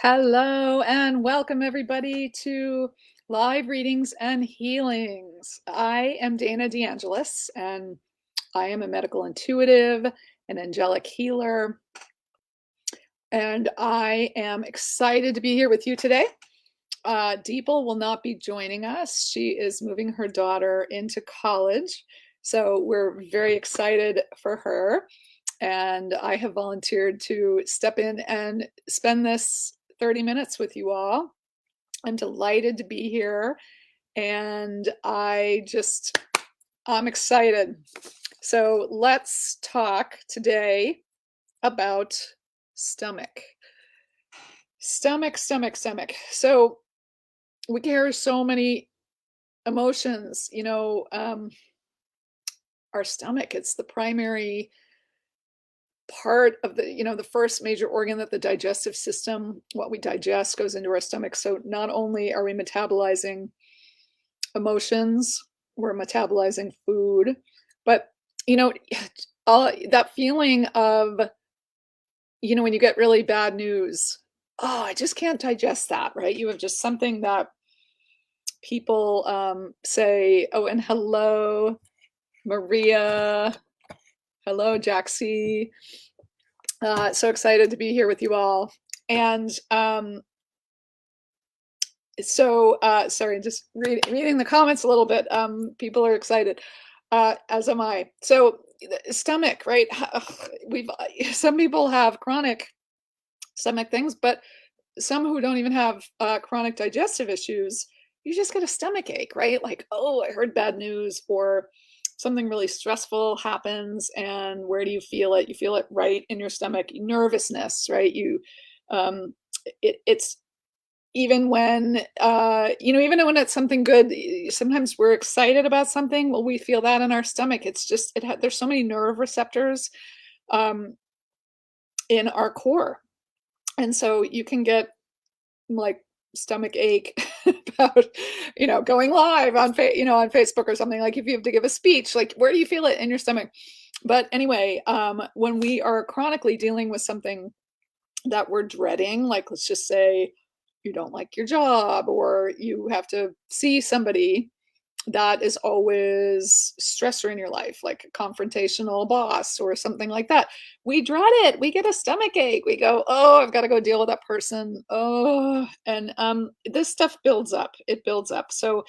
Hello and welcome everybody to Live Readings and Healings. I am Dana DeAngelis and I am a medical intuitive, an angelic healer, and I am excited to be here with you today. Dipal will not be joining us. She is moving her daughter into college, so we're very excited for her. And I have volunteered to step in and spend this 30 minutes with you all. I'm delighted to be here, and I'm excited. So let's talk today about stomach. Stomach. So we carry so many emotions, our stomach, it's the primary part of the first major organ that the digestive system, what we digest, goes into our stomach. So not only are we metabolizing emotions, we're metabolizing food, but all that feeling of when you get really bad news, oh, I just can't digest that, right? You have just something that people say. Oh, and hello Maria, hello Jaxie. So excited to be here with you all. And sorry, just reading the comments a little bit. People are excited, as am I. So stomach, right? Some people have chronic stomach things, but some who don't even have chronic digestive issues, you just get a stomach ache, right? Like, oh, I heard bad news, or something really stressful happens, and where do you feel it? You feel it right in your stomach. Nervousness, right? It's even when even when it's something good. Sometimes we're excited about something. Well, we feel that in our stomach. It's just there's so many nerve receptors in our core, and so you can get like stomach ache about going live on on Facebook or something. Like if you have to give a speech, like where do you feel it in your stomach? But anyway, when we are chronically dealing with something that we're dreading, like let's just say you don't like your job, or you have to see somebody that is always stressor in your life, like a confrontational boss or something like that. We dread it. We get a stomach ache. We go, oh, I've got to go deal with that person. Oh, and this stuff builds up. It builds up. So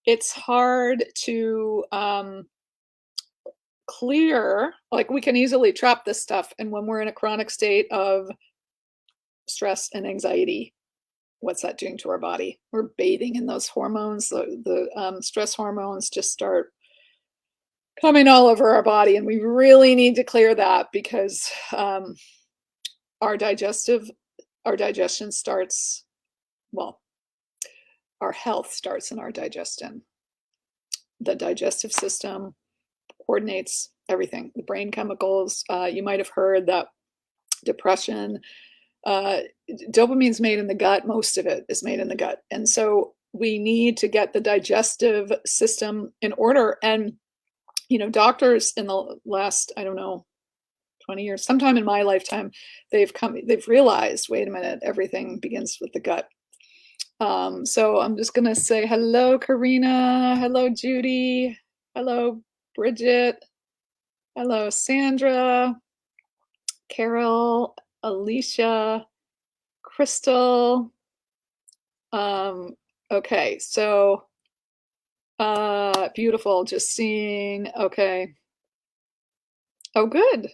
it's hard to clear. Like we can easily trap this stuff. And when we're in a chronic state of stress and anxiety, what's that doing to our body? We're bathing in those hormones. The stress hormones just start coming all over our body, and we really need to clear that because our digestion starts, well, our health starts in our digestion. The digestive system coordinates everything, the brain chemicals. You might have heard that depression, dopamine's made in the gut. Most of it is made in the gut. And so we need to get the digestive system in order. And, doctors in the last, I don't know, 20 years, sometime in my lifetime, they've realized, wait a minute, everything begins with the gut. So I'm just going to say hello, Karina. Hello, Judy. Hello, Bridget. Hello, Sandra. Carol, Alicia, Crystal. Okay, so beautiful. Just seeing. Okay. Oh, good.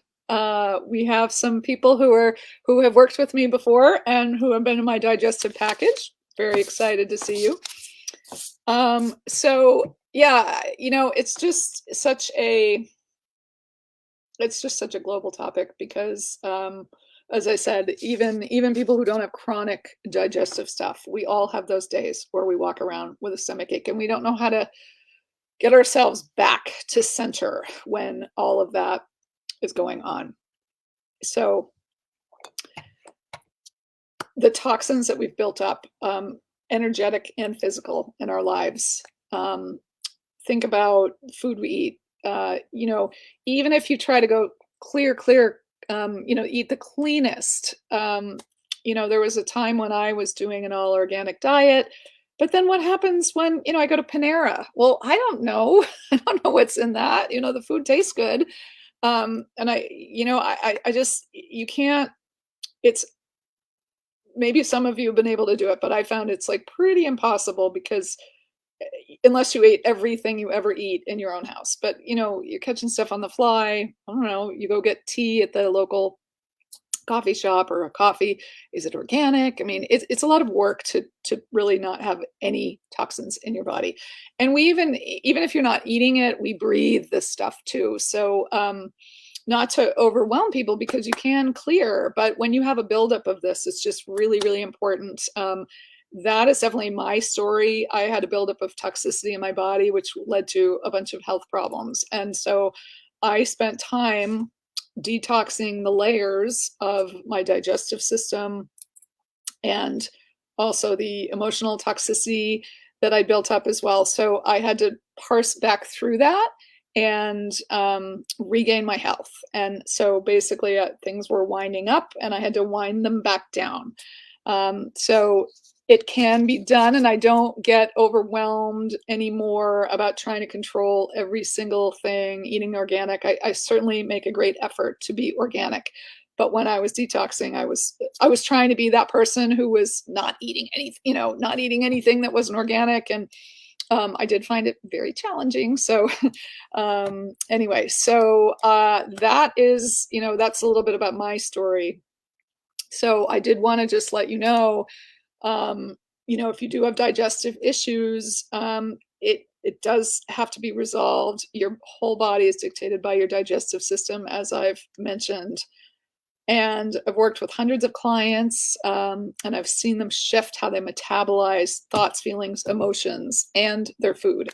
We have some people who have worked with me before and who have been in my digestive package. Very excited to see you. So yeah, it's just such a global topic because as I said, even people who don't have chronic digestive stuff, we all have those days where we walk around with a stomach ache and we don't know how to get ourselves back to center when all of that is going on. So the toxins that we've built up, energetic and physical, in our lives. Think about food we eat. Even if you try to go clear, eat the cleanest there was a time when I was doing an all organic diet, but then what happens when, I go to Panera? Well, I don't know. I don't know what's in that. The food tastes good. And I just, you can't, it's, maybe some of you have been able to do it, but I found it's like pretty impossible because unless you ate everything you ever eat in your own house, but you're catching stuff on the fly. I don't know. You go get tea at the local coffee shop or a coffee. Is it organic? I mean, it's a lot of work to really not have any toxins in your body. And we even if you're not eating it, we breathe this stuff too. So not to overwhelm people because you can clear, but when you have a buildup of this, it's just really, really important. That is definitely my story. I had a buildup of toxicity in my body, which led to a bunch of health problems. And so I spent time detoxing the layers of my digestive system and also the emotional toxicity that I built up as well. So I had to parse back through that and regain my health. And so basically things were winding up and I had to wind them back down. So it can be done, and I don't get overwhelmed anymore about trying to control every single thing, eating organic. I certainly make a great effort to be organic. But when I was detoxing, I was trying to be that person who was not eating not eating anything that wasn't organic. And I did find it very challenging. So anyway, so that is, that's a little bit about my story. So I did want to just let you know, if you do have digestive issues, it does have to be resolved. Your whole body is dictated by your digestive system, as I've mentioned. And I've worked with hundreds of clients, and I've seen them shift how they metabolize thoughts, feelings, emotions, and their food.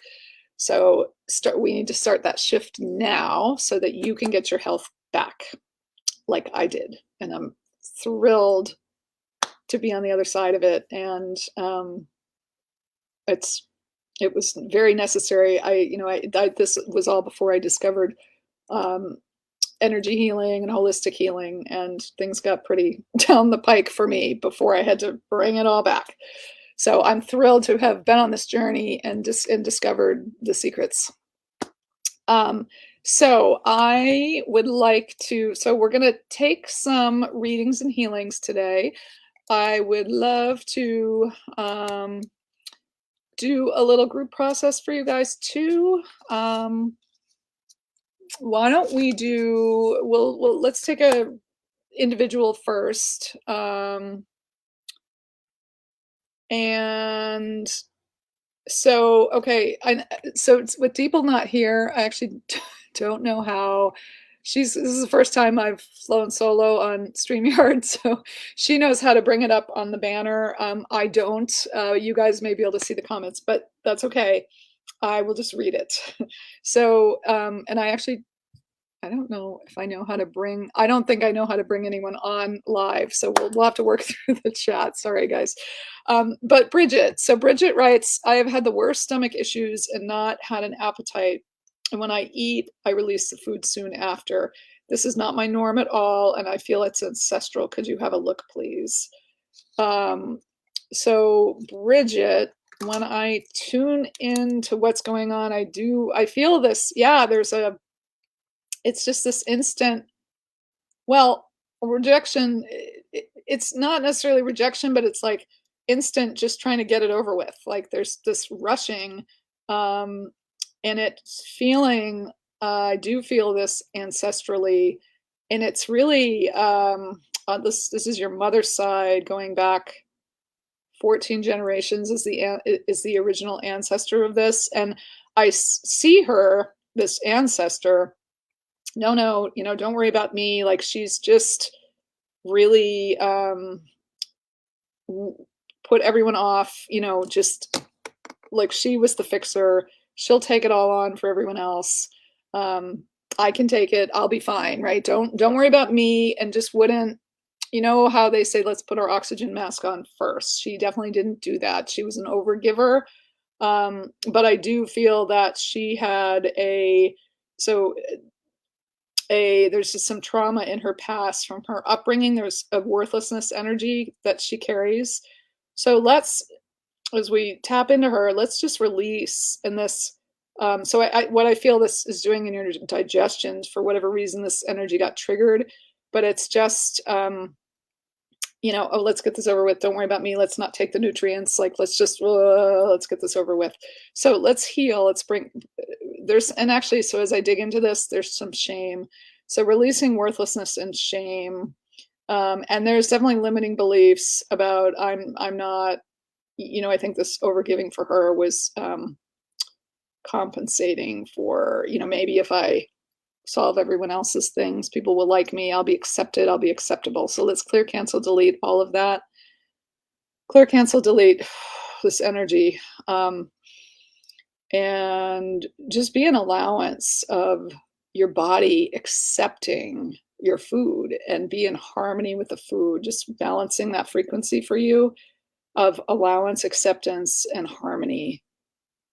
So we need to start that shift now so that you can get your health back like I did. And I'm thrilled to be on the other side of it. And it was very necessary. This was all before I discovered energy healing and holistic healing, and things got pretty down the pike for me before I had to bring it all back. So I'm thrilled to have been on this journey and discovered the secrets. So I would like to, so we're going to take some readings and healings today. I would love to do a little group process for you guys too. Why don't we do, let's take a individual first. And so, okay, so it's with Dipal not here. I actually don't know how. This is the first time I've flown solo on StreamYard, so she knows how to bring it up on the banner. I don't. You guys may be able to see the comments, but that's okay. I will just read it. So, and I don't know if I know how to I don't think I know how to bring anyone on live, so we'll have to work through the chat. Sorry, guys. But Bridget writes, I have had the worst stomach issues and not had an appetite. And when I eat, I release the food soon after. This is not my norm at all, and I feel it's ancestral. Could you have a look, please? So Bridget, when I tune into what's going on, I feel this. Yeah, it's just this instant, rejection. It's not necessarily rejection, but it's like instant, just trying to get it over with. Like there's this rushing, and it's feeling, I do feel this ancestrally, and it's really, this is your mother's side going back 14 generations is the original ancestor of this. And I see her, this ancestor, no, don't worry about me. Like she's just really put everyone off, just like she was the fixer. She'll take it all on for everyone else. I can take it. I'll be fine, right? Don't worry about me. And just wouldn't, how they say, let's put our oxygen mask on first. She definitely didn't do that. She was an overgiver. But I do feel that she had so there's just some trauma in her past from her upbringing. There's a worthlessness energy that she carries. So let's, as we tap into her, let's just release in this. So what I feel this is doing in your digestion, for whatever reason, this energy got triggered, but it's just, oh, let's get this over with. Don't worry about me. Let's not take the nutrients. Like, let's get this over with. So let's heal. Let's bring, and actually, so as I dig into this, there's some shame. So releasing worthlessness and shame. And there's definitely limiting beliefs about I'm not, I think this overgiving for her was compensating for, maybe if I solve everyone else's things, people will like me, I'll be accepted, I'll be acceptable. So let's clear, cancel, delete all of that. Clear, cancel, delete this energy. And just be an allowance of your body accepting your food and be in harmony with the food, just balancing that frequency for you of allowance, acceptance, and harmony,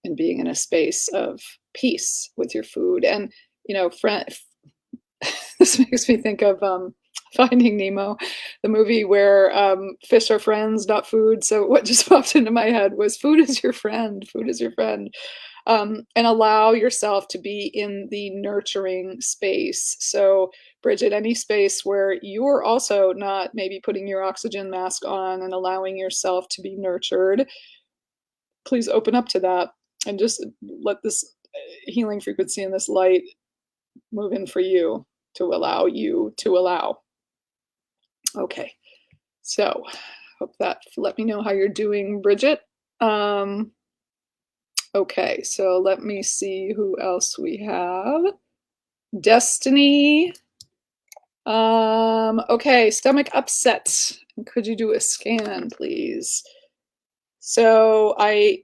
and being in a space of peace with your food. And, this makes me think of Finding Nemo, the movie where fish are friends, not food. So what just popped into my head was food is your friend. Food is your friend. And allow yourself to be in the nurturing space. So, Bridget, any space where you're also not maybe putting your oxygen mask on and allowing yourself to be nurtured, please open up to that and just let this healing frequency and this light move in for you to allow you to allow. Okay, so hope that, let me know how you're doing, Bridget. Okay, so let me see who else we have. Destiny. Okay, stomach upset. Could you do a scan, please? So I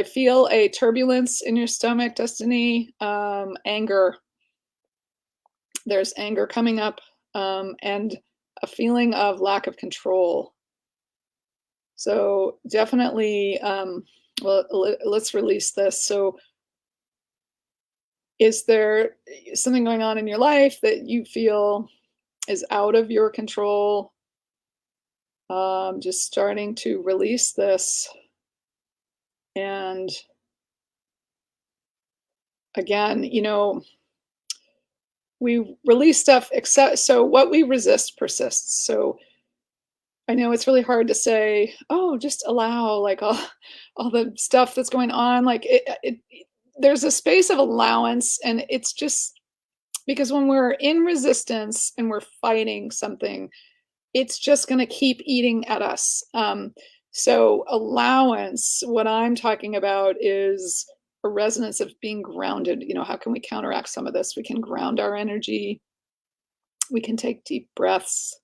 feel a turbulence in your stomach, Destiny. Anger. There's anger coming up, and a feeling of lack of control. So definitely, well, let's release this. So is there something going on in your life that you feel is out of your control? Just starting to release this. And again, we release stuff, except, so what we resist persists. So I know it's really hard to say, oh, just allow like all the stuff that's going on. Like there's a space of allowance, and it's just because when we're in resistance and we're fighting something, it's just going to keep eating at us. So allowance, what I'm talking about is a resonance of being grounded. How can we counteract some of this? We can ground our energy. We can take deep breaths.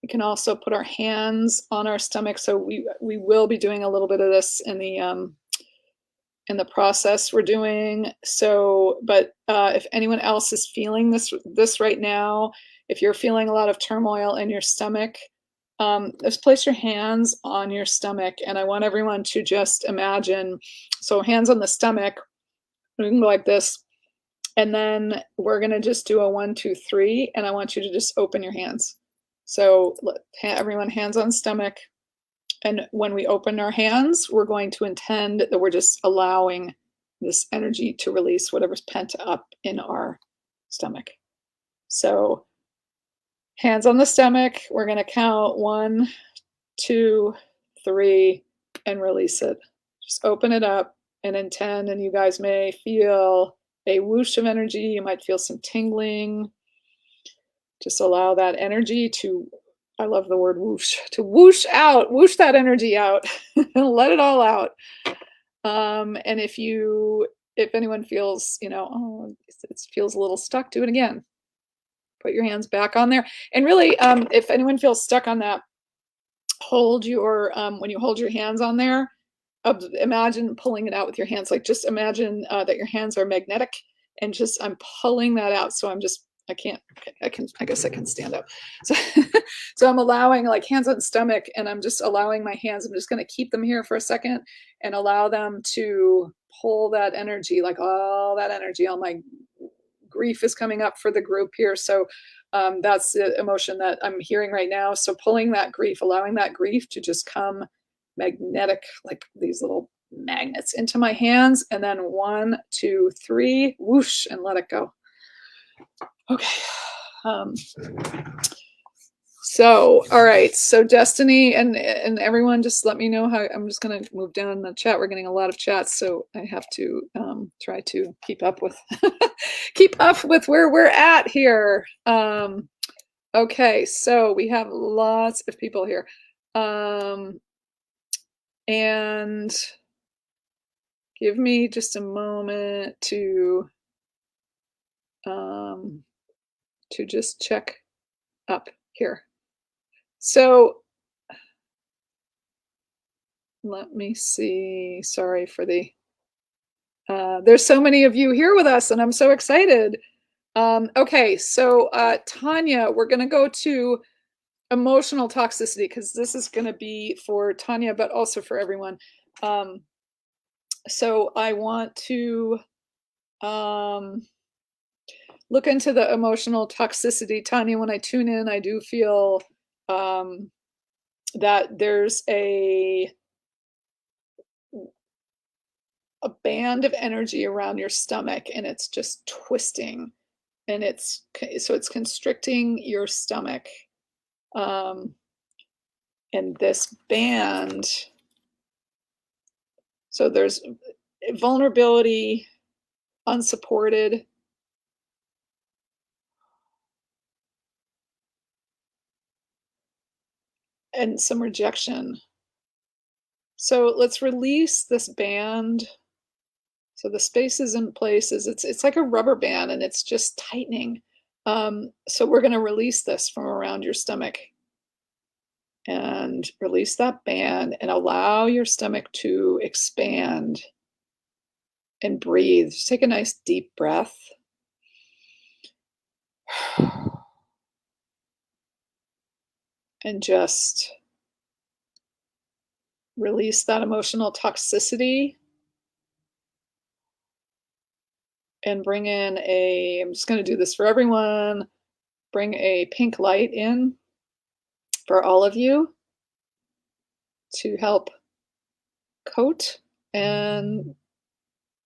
We can also put our hands on our stomach. So we will be doing a little bit of this in the process we're doing. So, but if anyone else is feeling this right now, if you're feeling a lot of turmoil in your stomach, just place your hands on your stomach, and I want everyone to just imagine. So hands on the stomach, we can go like this, and then we're gonna just do a 1, 2, 3, and I want you to just open your hands. So everyone, hands on stomach. And when we open our hands, we're going to intend that we're just allowing this energy to release whatever's pent up in our stomach. So hands on the stomach, we're going to count 1, 2, 3, and release it. Just open it up and intend, and you guys may feel a whoosh of energy. You might feel some tingling. Just allow that energy to, I love the word whoosh, to whoosh out, whoosh that energy out, let it all out. And if anyone feels, oh, it feels a little stuck, do it again. Put your hands back on there. And really, if anyone feels stuck on that, hold your, when you hold your hands on there, imagine pulling it out with your hands. Like just imagine that your hands are magnetic, and just, I'm pulling that out. So I'm just, I guess I can stand up. So, so I'm allowing, like, hands on stomach, and I'm just allowing my hands, I'm just going to keep them here for a second and allow them to pull that energy, like all that energy, all my grief is coming up for the group here. So that's the emotion that I'm hearing right now. So pulling that grief, allowing that grief to just come magnetic, like these little magnets into my hands. And then 1, 2, 3, whoosh, and let it go. Okay. So, all right. So Destiny and everyone, just let me know how. I'm just going to move down the chat. We're getting a lot of chats, so I have to try to keep up with where we're at here. Okay, so we have lots of people here, and give me just a moment to just check up here. So let me see. Sorry for the, there's so many of you here with us and I'm so excited. Okay, so Tanya, we're gonna go to emotional toxicity because this is gonna be for Tanya, but also for everyone. So I want to look into the emotional toxicity. Tanya, when I tune in, I do feel that there's a band of energy around your stomach and it's just twisting and it's constricting your stomach. And this band, so there's vulnerability, unsupported, and some rejection. So let's release this band. So the spaces and places, it's like a rubber band and it's just tightening. So we're going to release this from around your stomach and release that band and allow your stomach to expand and breathe. Just take a nice deep breath. And just release that emotional toxicity and bring in I'm just going to do this for everyone, bring a pink light in for all of you to help coat and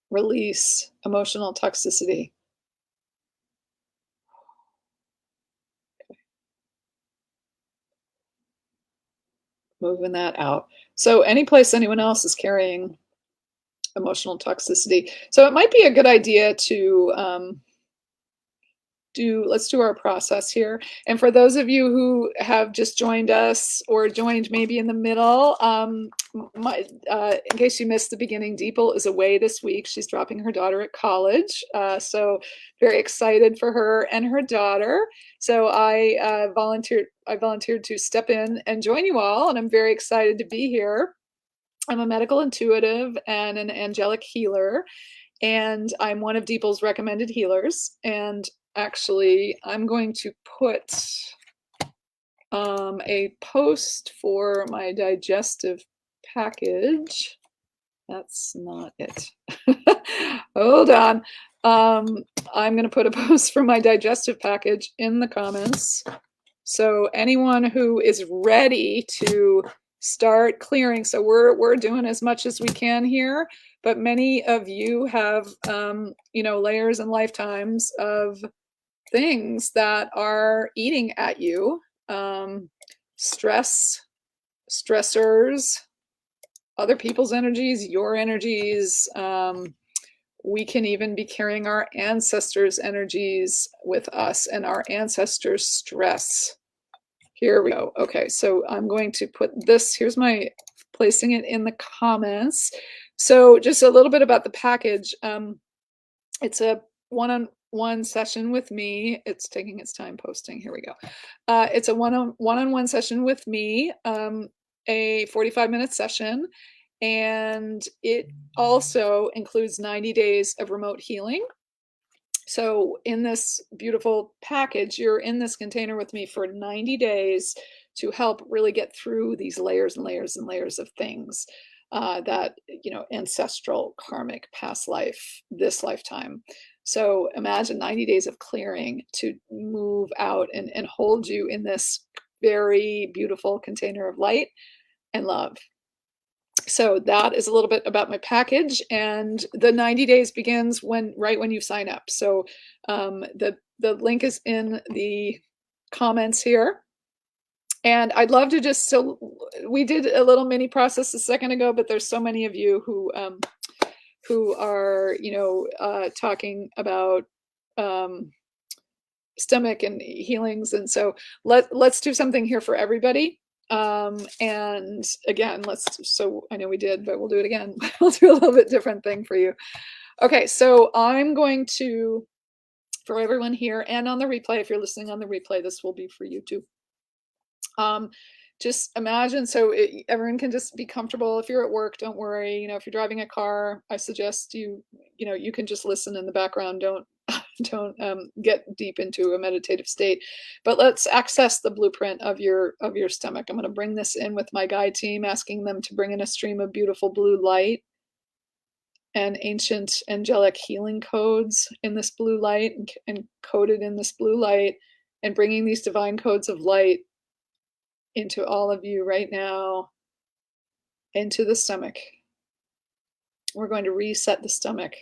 release emotional toxicity. Okay. Moving that out. So any place anyone else is carrying emotional toxicity. So it might be a good idea to let's do our process here. And for those of you who have just joined us or joined maybe in the middle, in case you missed the beginning, Dipal is away this week. She's dropping her daughter at college. So very excited for her and her daughter. So I volunteered to step in and join you all, and I'm very excited to be here. I'm a medical intuitive and an angelic healer, and I'm one of Dipal's recommended healers. And actually, I'm going to put a post for my digestive package. That's not it. Hold on. I'm going to put a post for my digestive package in the comments. So anyone who is ready to start clearing, so we're doing as much as we can here, but many of you have layers and lifetimes of things that are eating at you, stressors, other people's energies, your energies. We can even be carrying our ancestors' energies with us and our ancestors' stress. Here we go. Okay, so I'm going to put this, here's my placing it in the comments. So just a little bit about the package. It's a one-on-one session with me. It's taking its time posting. Here we go. It's a one-on-one session with me, a 45-minute session. And it also includes 90 days of remote healing. So in this beautiful package, you're in this container with me for 90 days to help really get through these layers and layers and layers of things that, ancestral, karmic, past life, this lifetime. So imagine 90 days of clearing to move out and hold you in this very beautiful container of light and love. So that is a little bit about my package, and the 90 days begins right when you sign up. So the link is in the comments here. And I'd love to just, so we did a little mini process a second ago, but there's so many of you who are, talking about stomach and healings. And so let's do something here for everybody. And again, so I know we did, but we'll do it again. We'll do a little bit different thing for you. Okay, so I'm going to, for everyone here and on the replay, if you're listening on the replay, this will be for you too. Just imagine, so everyone can just be comfortable. If you're at work, don't worry. If you're driving a car, I suggest you can just listen in the background. Don't get deep into a meditative state. But let's access the blueprint of your stomach. I'm going to bring this in with my guide team, asking them to bring in a stream of beautiful blue light and ancient angelic healing codes in this blue light and coded in this blue light, and bringing these divine codes of light into all of you right now, into the stomach. We're going to reset the stomach.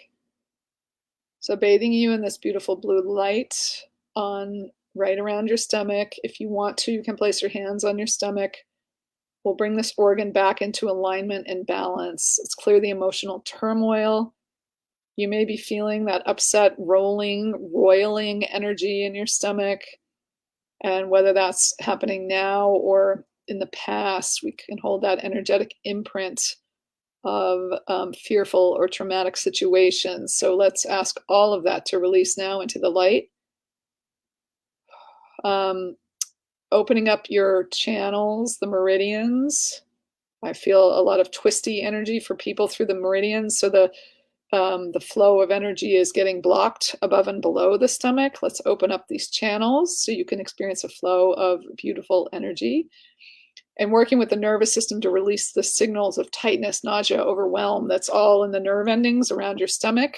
So bathing you in this beautiful blue light on right around your stomach. If you want to, you can place your hands on your stomach. We'll bring this organ back into alignment and balance. Let's clear the emotional turmoil. You may be feeling that upset, roiling energy in your stomach. And whether that's happening now or in the past, we can hold that energetic imprint of fearful or traumatic situations. So let's ask all of that to release now into the light. Opening up your channels, the meridians. I feel a lot of twisty energy for people through the meridians. So the flow of energy is getting blocked above and below the stomach. Let's open up these channels so you can experience a flow of beautiful energy. And working with the nervous system to release the signals of tightness, nausea, overwhelm. That's all in the nerve endings around your stomach.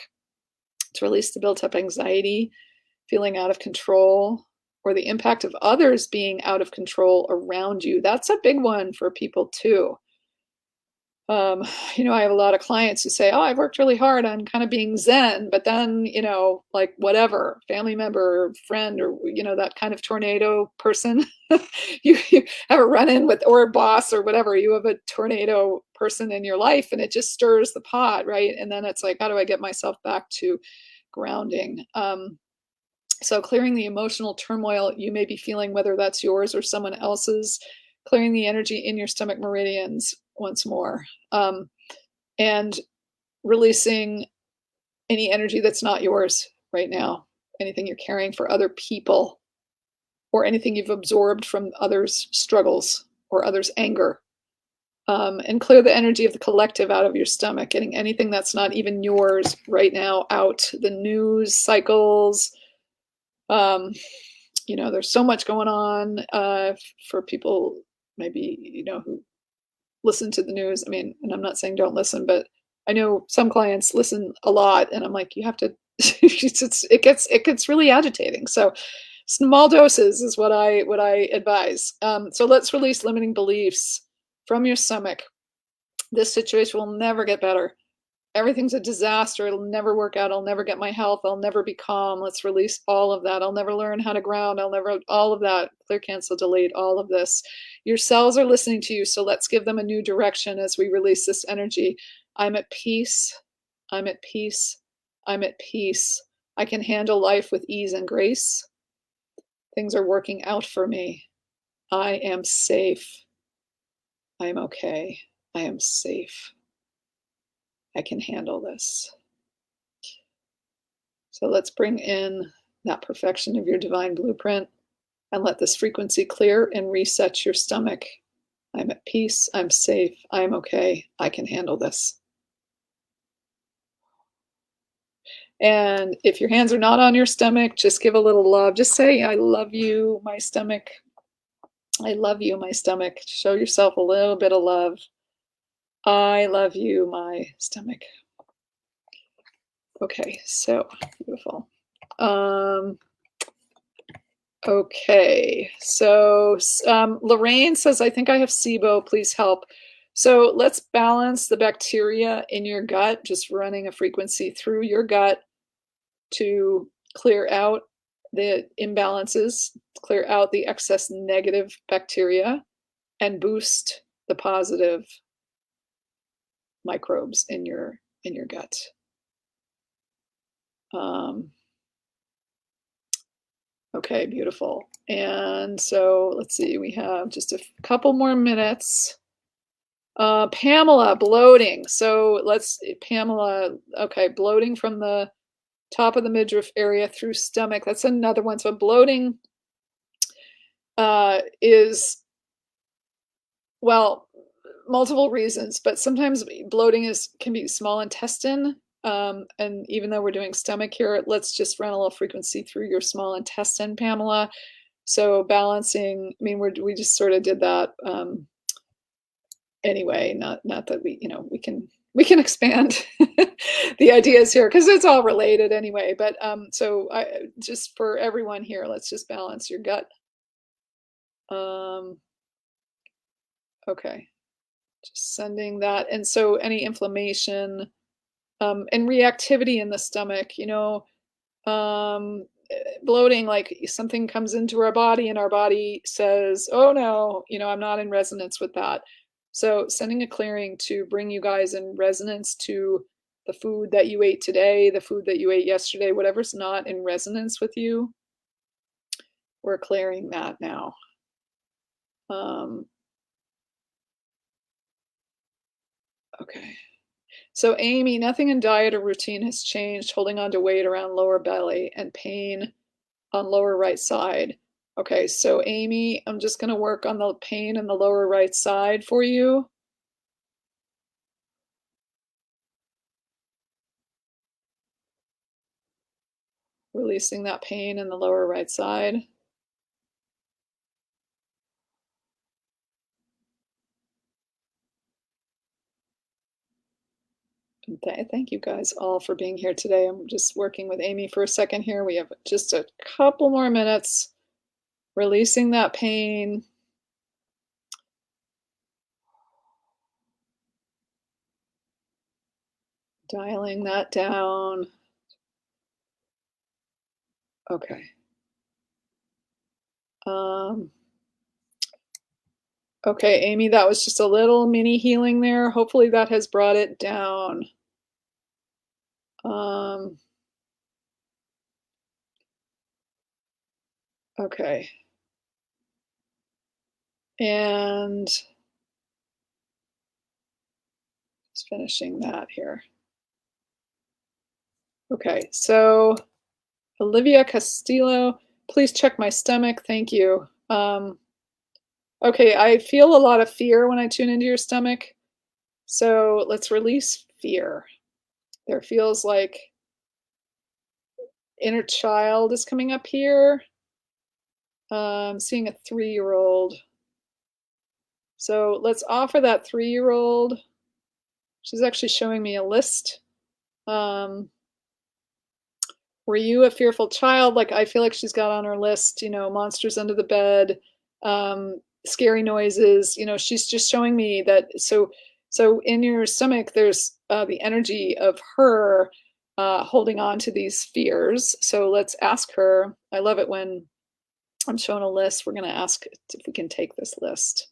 To release the built up anxiety, feeling out of control, or the impact of others being out of control around you. That's a big one for people too. I have a lot of clients who say, oh, I've worked really hard on kind of being Zen, but then, like whatever, family member, or friend, or, that kind of tornado person, you have a run-in with, or a boss or whatever, you have a tornado person in your life and it just stirs the pot, right? And then it's like, how do I get myself back to grounding? So clearing the emotional turmoil you may be feeling, whether that's yours or someone else's, clearing the energy in your stomach meridians once more, and releasing any energy that's not yours right now, anything you're carrying for other people, or anything you've absorbed from others' struggles or others' anger, and clear the energy of the collective out of your stomach, getting anything that's not even yours right now out. The news cycles, there's so much going on for people maybe, who listen to the news. I mean, and I'm not saying don't listen, but I know some clients listen a lot and I'm like, you have to, it gets really agitating. So small doses is what I advise. So let's release limiting beliefs from your stomach. This situation will never get better. Everything's a disaster. It'll never work out. I'll never get my health. I'll never be calm. Let's release all of that. I'll never learn how to ground. All of that. Clear, cancel, delete, all of this. Your cells are listening to you, so let's give them a new direction as we release this energy. I'm at peace. I'm at peace. I'm at peace. I can handle life with ease and grace. Things are working out for me. I am safe. I am okay. I am safe. I can handle this. So let's bring in that perfection of your divine blueprint and let this frequency clear and reset your stomach. I'm at peace. I'm safe. I'm okay. I can handle this. And if your hands are not on your stomach, just give a little love. Just say, I love you, my stomach. I love you, my stomach. Show yourself a little bit of love. I love you, my stomach. Okay, so beautiful. Okay, so Lorraine says, I think I have SIBO, please help. So let's balance the bacteria in your gut, just running a frequency through your gut to clear out the imbalances, clear out the excess negative bacteria, and boost the positive microbes in your gut. Okay, beautiful. And so let's see, we have just a couple more minutes. Pamela, bloating. So Pamela, okay, bloating from the top of the midriff area through stomach. That's another one. So bloating is, well, multiple reasons, but sometimes bloating can be small intestine. And even though we're doing stomach here, let's just run a little frequency through your small intestine, Pamela. So balancing, I mean, we just sort of did that anyway. Not that we can expand the ideas here because it's all related anyway. But so just for everyone here, let's just balance your gut. Okay, just sending that, and so any inflammation and reactivity in the stomach, bloating, like something comes into our body and our body says, oh no, I'm not in resonance with that. So sending a clearing to bring you guys in resonance to the food that you ate today, the food that you ate yesterday, whatever's not in resonance with you, we're clearing that now. Okay. So Amy, nothing in diet or routine has changed, holding on to weight around lower belly and pain on lower right side. Okay, so Amy, I'm just going to work on the pain in the lower right side for you. Releasing that pain in the lower right side. Thank you guys all for being here today. I'm just working with Amy for a second here. We have just a couple more minutes. Releasing that pain. Dialing that down. Okay. Okay, Amy, that was just a little mini healing there. Hopefully that has brought it down. Okay. And just finishing that here. Okay, so Olivia Castillo, please check my stomach. Thank you. Okay, I feel a lot of fear when I tune into your stomach. So let's release fear. There feels like inner child is coming up here. I'm seeing a 3-year-old. So let's offer that 3-year-old. She's actually showing me a list. Were you a fearful child? Like, I feel like she's got on her list, monsters under the bed, scary noises. She's just showing me that. So in your stomach, there's the energy of her holding on to these fears. So let's ask her. I love it when I'm shown a list. We're going to ask if we can take this list.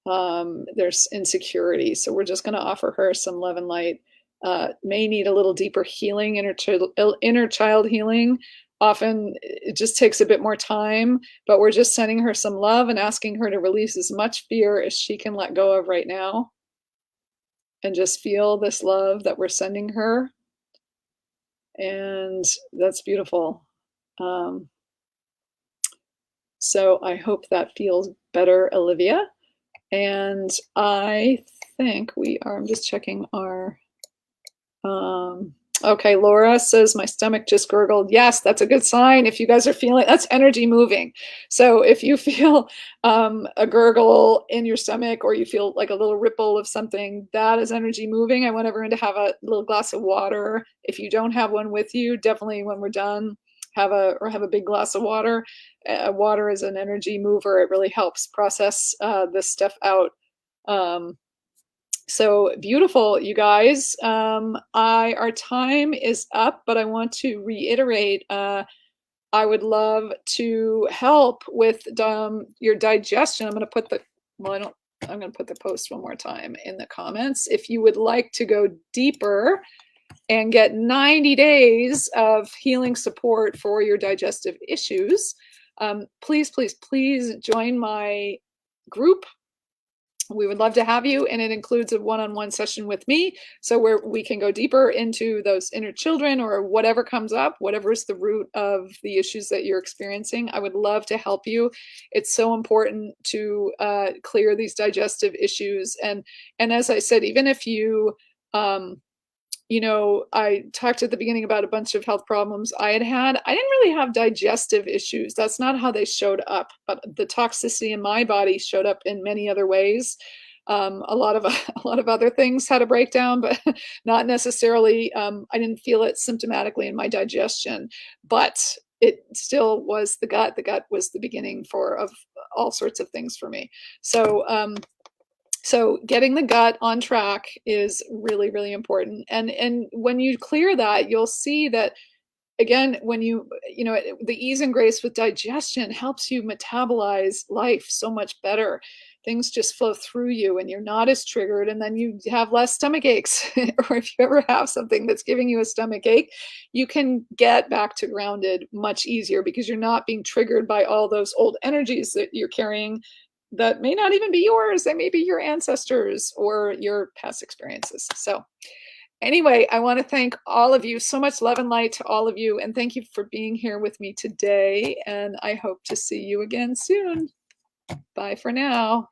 There's insecurity. So we're just going to offer her some love and light. May need a little deeper healing, inner child healing. Often it just takes a bit more time, but we're just sending her some love and asking her to release as much fear as she can let go of right now. And just feel this love that we're sending her. And that's beautiful. So I hope that feels better, Olivia. And I think I'm just checking our, Okay, Laura says my stomach just gurgled. Yes, that's a good sign. If you guys are feeling, that's energy moving. So if you feel a gurgle in your stomach, or you feel like a little ripple of something, that is energy moving. I want everyone to have a little glass of water. If you don't have one with you, definitely when we're done, have a big glass of water. Water is an energy mover. It really helps process this stuff out. Um, so beautiful, you guys. Our time is up, but I want to reiterate, I would love to help with your digestion. I'm going to put the post one more time in the comments. If you would like to go deeper and get 90 days of healing support for your digestive issues, please, please, please join my group. We would love to have you, and it includes a one-on-one session with me, so where we can go deeper into those inner children, or whatever comes up, whatever is the root of the issues that you're experiencing. I would love to help you. It's so important to clear these digestive issues, and as I said, even if you I talked at the beginning about a bunch of health problems I had. I didn't really have digestive issues. That's not how they showed up, but the toxicity in my body showed up in many other ways. A lot of a lot of other things had a breakdown, but not necessarily. I didn't feel it symptomatically in my digestion, but it still was the gut. The gut was the beginning of all sorts of things for me. So getting the gut on track is really, really important. And when you clear that, you'll see that, again, when the ease and grace with digestion helps you metabolize life so much better. Things just flow through you, and you're not as triggered, and then you have less stomach aches. Or if you ever have something that's giving you a stomach ache, you can get back to grounded much easier, because you're not being triggered by all those old energies that you're carrying that may not even be yours. They may be your ancestors or your past experiences. So anyway, I want to thank all of you. So much love and light to all of you. And thank you for being here with me today. And I hope to see you again soon. Bye for now.